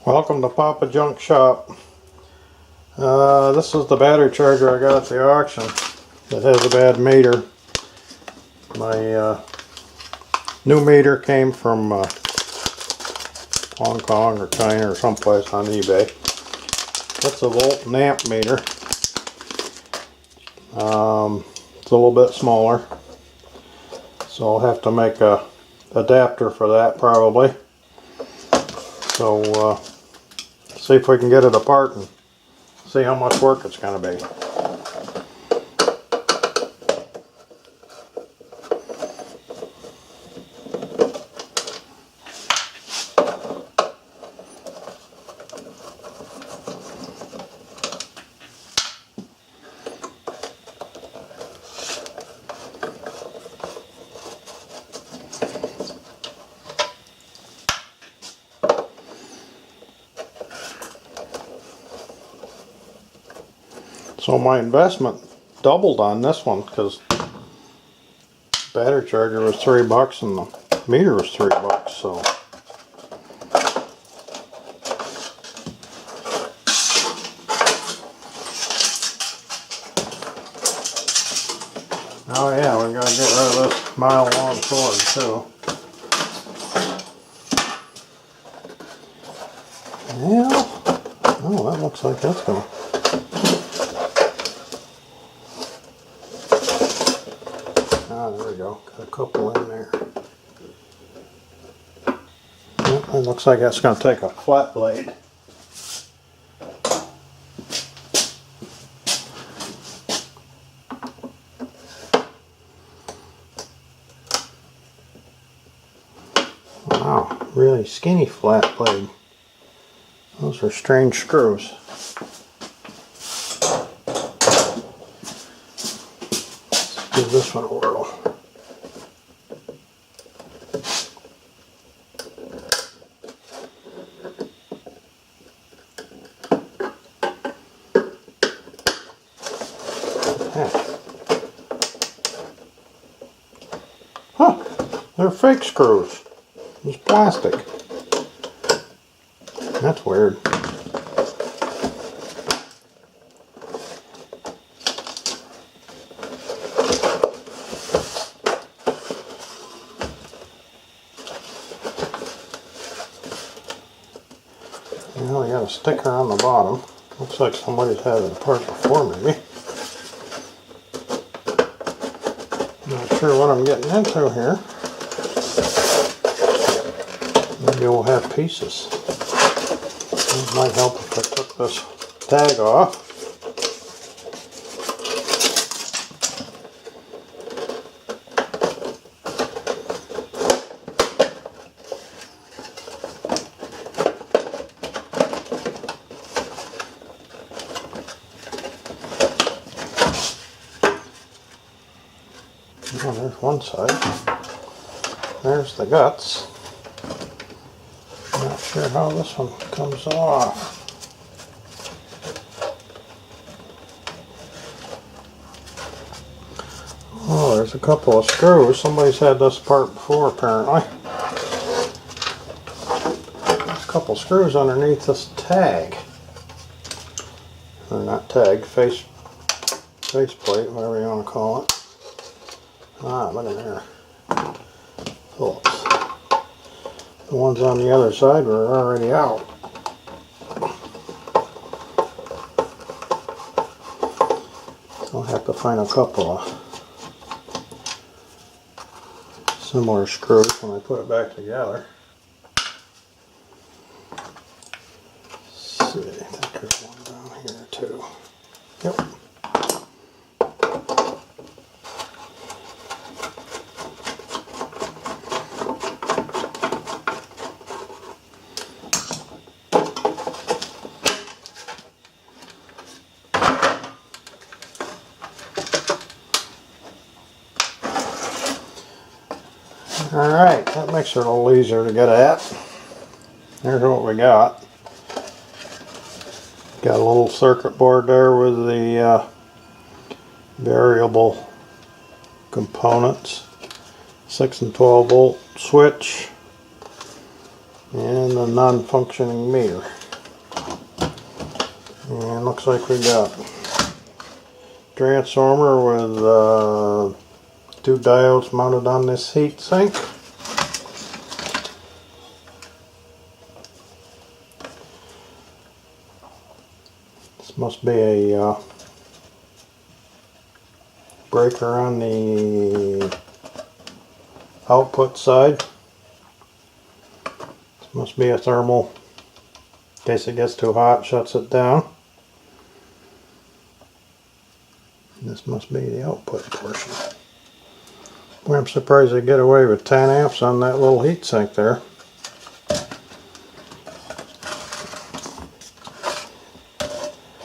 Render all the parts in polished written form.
Welcome to Papa Junk Shop. This is the battery charger I got at the auction that has a bad meter. My new meter came from Hong Kong or China or someplace on eBay. It's a volt and amp meter. It's a little bit smaller, so I'll have to make a adapter for that probably. So see if we can get it apart and see how much work it's going to be. So my investment doubled on this one because the battery charger was $3 and the meter was $3. So oh yeah, we gotta get rid of this mile-long cord too. Yeah. Oh, that looks like that's gonna. Ah, there we go. Got a couple in there. Yep, it looks like that's going to take a flat blade. Wow, really skinny flat blade. Those are strange screws. Let's give this one a whirl. Huh, they're fake screws. It's plastic. That's weird. Well, we got a sticker on the bottom. Looks like somebody's had it apart before, maybe. Not sure what I'm getting into here. Maybe we'll have pieces. It might help if I took this tag off. Oh, there's one side. There's the guts. Not sure how this one comes off. Oh, there's a couple of screws. Somebody's had this part before, apparently. There's a couple screws underneath this tag. Or not tag, face plate, whatever you want to call it. Ah, look at there. Phillips. The ones on the other side were already out. I'll have to find a couple of similar screws when I put it back together. Let's see, I think there's one down here too. Yep. Alright, that makes it a little easier to get at. Here's what we got. Got a little circuit board there with the variable components. 6 and 12 volt switch. and the non-functioning meter. And looks like we got transformer with 2 diodes mounted on this heat sink. This must be a breaker on the output side. This must be a thermal. In case it gets too hot, shuts it down. This must be the output portion. Boy, I'm surprised they get away with 10 amps on that little heat sink there.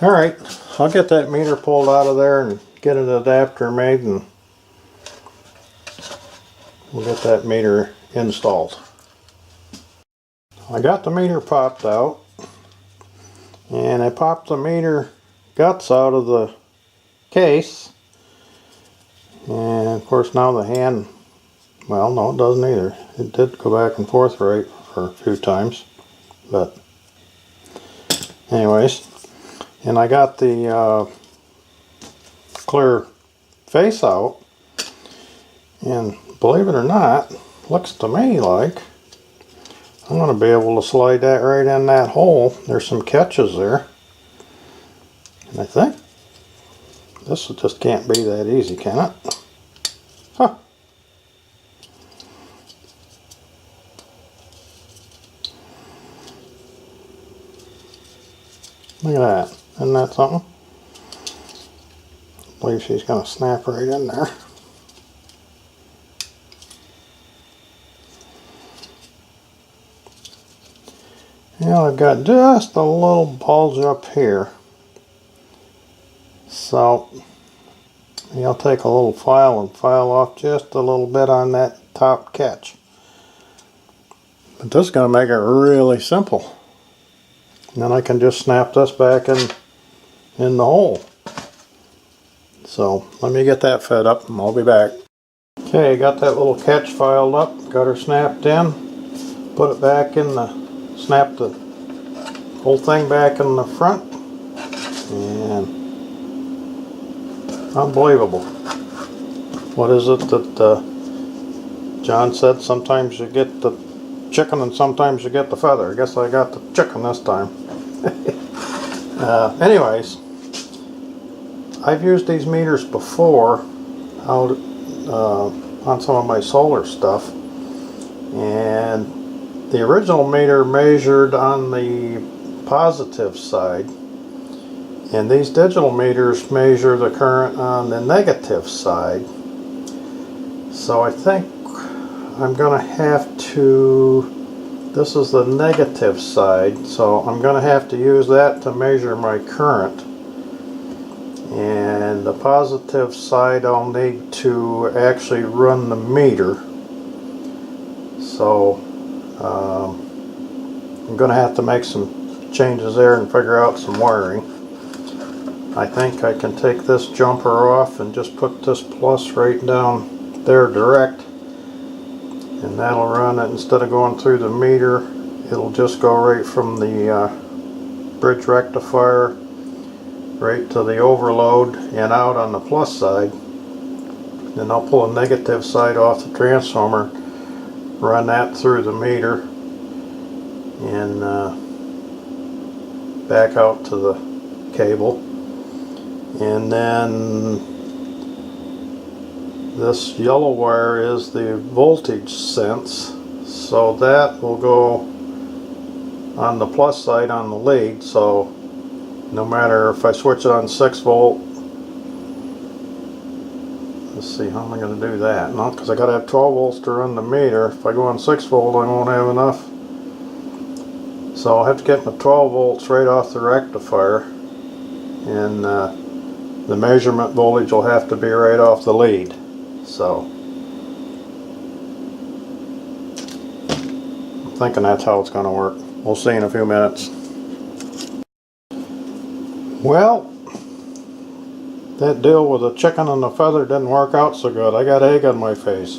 Alright, I'll get that meter pulled out of there and get an adapter made, and we'll get that meter installed. I got the meter popped out, and I popped the meter guts out of the case, and of course now the hand, well, no, it doesn't either. It did go back and forth right for a few times, but anyways, and I got the clear face out, and believe it or not, looks to me like I'm going to be able to slide that right in that hole. There's some catches there, and I think this just can't be that easy, can it? Huh. Look at that. Isn't that something? I believe she's going to snap right in there. Now I've got just a little bulge up here. So I'll take a little file and file off just a little bit on that top catch. But this is going to make it really simple. And then I can just snap this back in the hole. So let me get that fed up and I'll be back. Okay, got that little catch filed up, got her snapped in, put it back in the, snap the whole thing back in the front, and unbelievable. What is it that John said? Sometimes you get the chicken and sometimes you get the feather. I guess I got the chicken this time. Anyways, I've used these meters before out on some of my solar stuff, and the original meter measured on the positive side, and these digital meters measure the current on the negative side. So I think I'm going to have to, this is the negative side, so I'm going to have to use that to measure my current. And the positive side I'll need to actually run the meter. So I'm going to have to make some changes there and figure out some wiring. I think I can take this jumper off and just put this plus right down there direct, and that'll run it. Instead of going through the meter, it'll just go right from the bridge rectifier right to the overload and out on the plus side. Then I'll pull the negative side off the transformer, run that through the meter, and back out to the cable. And then this yellow wire is the voltage sense, so that will go on the plus side on the lead. So no matter if I switch it on 6 volt, let's see, how am I going to do that? No, because I got to have 12 volts to run the meter. If I go on 6 volt, I won't have enough. So I'll have to get my 12 volts right off the rectifier, and the measurement voltage will have to be right off the lead. So I'm thinking that's how it's going to work. We'll see in a few minutes. Well, that deal with the chicken and the feather didn't work out so good. I got egg on my face.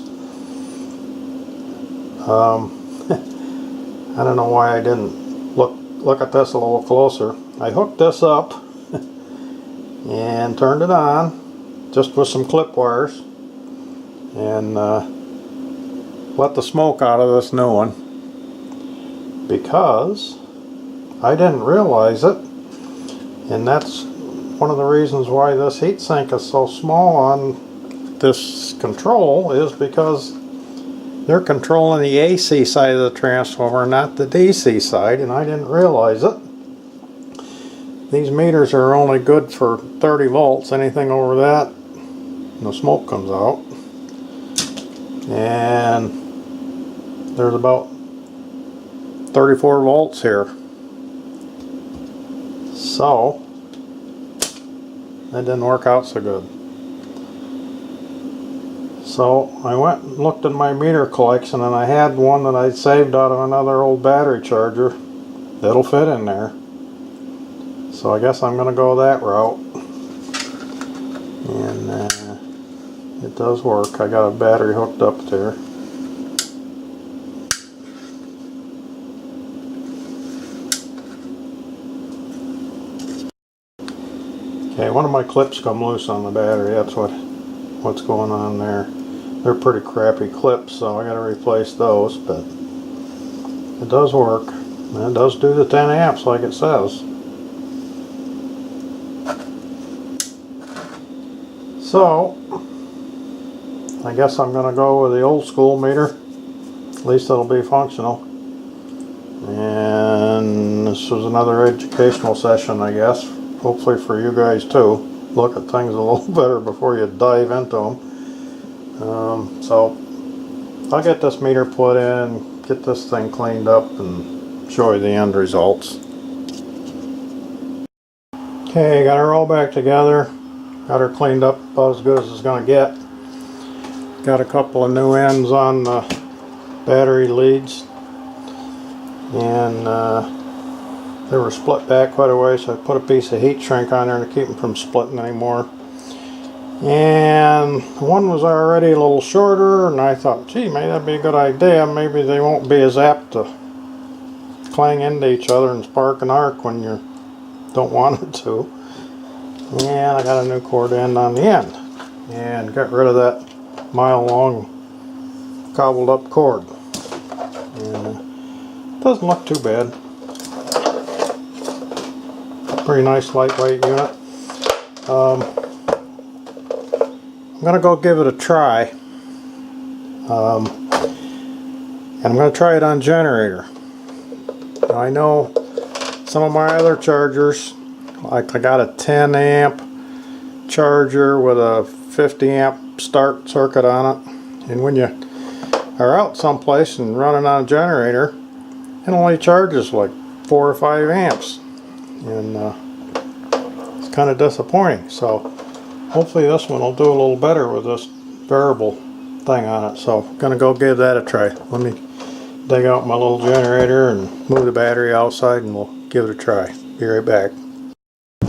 I don't know why I didn't look at this a little closer. I hooked this up and turned it on just with some clip wires and let the smoke out of this new one, because I didn't realize it, and that's one of the reasons why this heatsink is so small on this control, is because they're controlling the AC side of the transformer, not the DC side, and I didn't realize it. These meters are only good for 30 volts. Anything over that, the smoke comes out. And there's about 34 volts here. So that didn't work out so good. So I went and looked at my meter collection, and I had one that I'd saved out of another old battery charger that'll fit in there. So I guess I'm going to go that route. And it does work. I got a battery hooked up there. Okay, one of my clips come loose on the battery. That's what's going on there. They're pretty crappy clips, so I got to replace those, but it does work. And it does do the 10 amps like it says. So I guess I'm going to go with the old school meter. At least it'll be functional. And this was another educational session, I guess. Hopefully for you guys too. Look at things a little better before you dive into them. So I'll get this meter put in, get this thing cleaned up, and show you the end results. Okay, got her all back together. Got her cleaned up about as good as it's going to get. Got a couple of new ends on the battery leads, and they were split back quite a way, so I put a piece of heat shrink on there to keep them from splitting anymore. And one was already a little shorter, and I thought, gee, maybe that'd be a good idea. Maybe they won't be as apt to clang into each other and spark an arc when you don't want it to. And I got a new cord end on the end, and got rid of that mile-long cobbled up cord. And it doesn't look too bad. Pretty nice lightweight unit. I'm gonna go give it a try. And I'm gonna try it on generator. Now, I know some of my other chargers, like I got a 10 amp charger with a 50 amp start circuit on it, and when you are out someplace and running on a generator, it only charges like 4 or 5 amps, and it's kind of disappointing. So hopefully this one will do a little better with this variable thing on it. So I'm gonna go give that a try. Let me dig out my little generator and move the battery outside, and we'll give it a try. Be right back.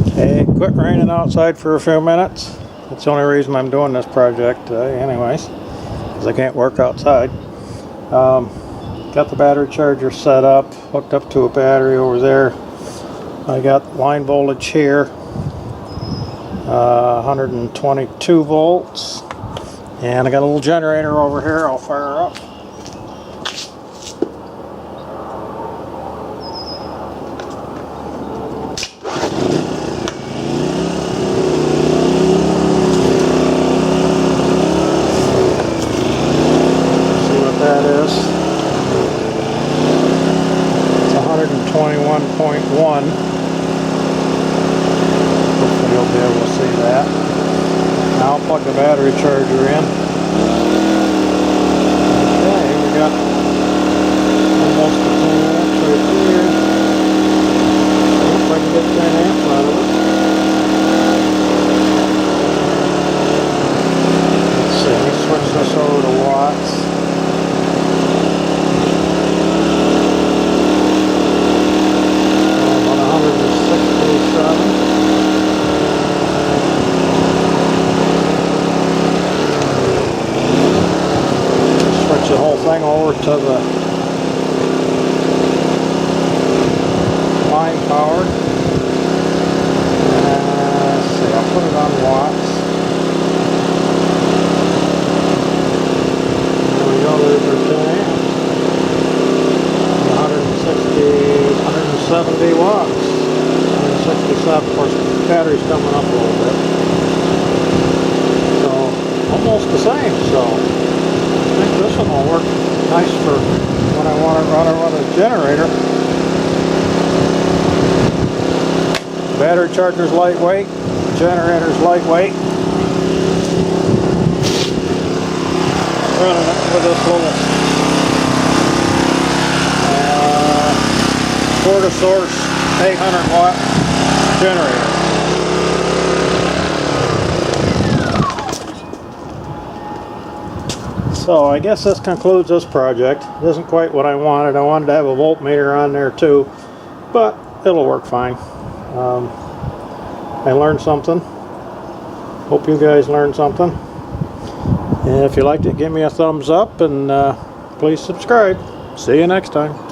Okay, quit raining outside for a few minutes. That's the only reason I'm doing this project today anyways, because I can't work outside. Got the battery charger set up, hooked up to a battery over there. I got line voltage here, 122 volts, and I got a little generator over here I'll fire up. That is. It's 121.1. Hopefully you'll be able to see that. Now I'll plug the battery charger in. Okay, we got almost a 10 amps right here. I hope I can get 10 amps out of it. Let's see, let me switch this over to watts. Switch the whole thing over to the powered. Let's see, I'll put it on watts. There we go, there's our tank. 170 watts. 167, of course, the battery's coming up a little bit. So, almost the same, so I think this one will work nice for when I want to run a generator. Battery charger's lightweight, generator's lightweight. Running it with this little Fortisource 800 watt generator. So I guess this concludes this project. It isn't quite what I wanted. I wanted to have a voltmeter on there too, but it'll work fine. I learned something. Hope you guys learned something. And if you liked it, give me a thumbs up and please subscribe. See you next time.